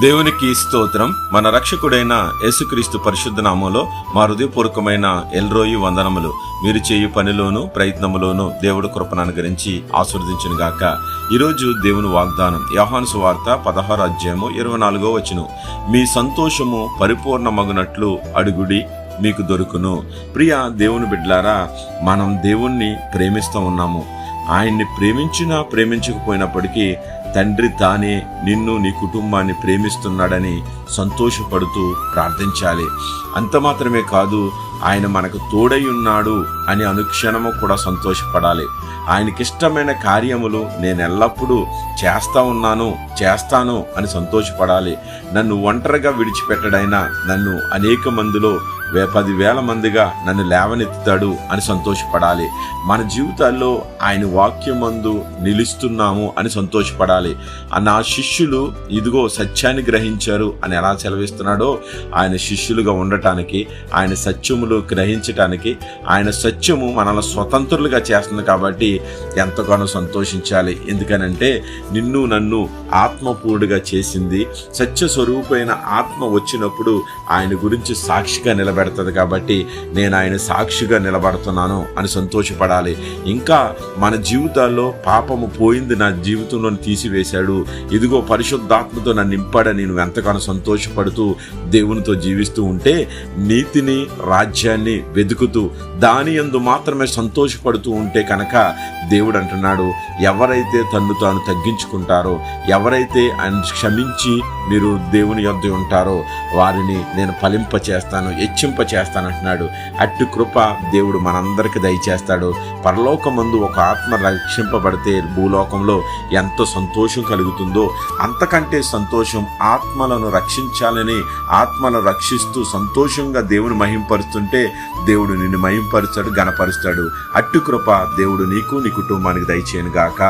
దేవునికి స్తోత్రం. మన రక్షకుడైన యేసుక్రీస్తు పరిశుద్ధ నామంలో మా హృదయపూర్వకమైన ఎల్రోయి వందనములు. మీరు చేయు పనిలోను ప్రయత్నములోను దేవుడు కృపను అనుగ్రహించి ఆశీర్వదించును గాక. ఈరోజు దేవుని వాగ్దానం యోహాను సువార్త 16:24 మీ సంతోషము పరిపూర్ణమగునట్లు అడుగుడి, మీకు దొరుకును. ప్రియ దేవుని బిడ్డలారా, మనం దేవుణ్ణి ప్రేమిస్తూ ఉన్నాము. ఆయన్ని ప్రేమించినా ప్రేమించకపోయినప్పటికీ తండ్రి తానే నిన్ను నీ కుటుంబాన్ని ప్రేమిస్తున్నాడని సంతోషపడుతూ ప్రార్థించాలి. అంత మాత్రమే కాదు, ఆయన మనకు తోడై ఉన్నాడు అని అనుక్షణము కూడా సంతోషపడాలి. ఆయనకిష్టమైన కార్యములు నేను ఎల్లప్పుడూ చేస్తాను అని సంతోషపడాలి. నన్ను ఒంటరిగా విడిచిపెట్టడైనా నన్ను అనేక మందిలో 10,000 మందిగా నన్ను లేవనెత్తుతాడు అని సంతోషపడాలి. మన జీవితాల్లో ఆయన వాక్యమందు నిలుస్తున్నాము అని సంతోషపడాలి. నా శిష్యులు ఇదిగో సత్యాన్ని గ్రహించారు అని ఎలా సెలవిస్తున్నాడో, ఆయన శిష్యులుగా ఉండటానికి, ఆయన సత్యములు గ్రహించటానికి, ఆయన సత్యము మనల్ని స్వతంత్రులుగా చేస్తుంది. కాబట్టి ఎంతగానో సంతోషించాలి. ఎందుకనంటే నిన్ను నన్ను ఆత్మపూర్ణుడిగా చేసింది. సత్య స్వరూపమైన ఆత్మ వచ్చినప్పుడు ఆయన గురించి సాక్షిగా నిలబెడుతుంది. కాబట్టి నేను ఆయన సాక్షిగా నిలబడుతున్నాను అని సంతోషపడాలి. ఇంకా మన జీవితాల్లో పాపము పోయింది, నా జీవితంలో తీసివేశాడు, ఇదిగో పరిశుద్ధాత్మతో నన్ను నింపాడని నువ్వు ఎంతగానో సంతోషపడుతూ దేవునితో జీవిస్తూ ఉంటే, నీతిని రాజ్యాన్ని వెతుకుతూ దాని యందు మాత్రమే సంతోషపడుతూ ఉంటే కనుక దేవుడు అంటున్నాడు, ఎవరైతే తన్ను తాను తగ్గించుకుంటారో, ఎవరైతే ఆయన క్షమించి మీరు దేవుని యొద్ద ఉంటారో వారిని నేను ఫలింపచేస్తాను, హెచ్చింపచేస్తాను అంటున్నాడు. అట్టి కృప దేవుడు మనందరికి దయచేస్తాడు. పరలోకమందు ఒక ఆత్మ రక్షింపబడితే భూలోకంలో ఎంతో సంతోషం కలుగుతుందో అంతకంటే సంతోషం ఆత్మలను రక్షించాలని, ఆత్మలను రక్షిస్తూ సంతోషంగా దేవుని మహింపరుస్తుంటే దేవుడు నిన్ను మహింపరుస్తాడు, గణపరుస్తాడు. అట్టి కృప దేవుడు నీకు నీ కుటుంబానికి దయచేయను గాక.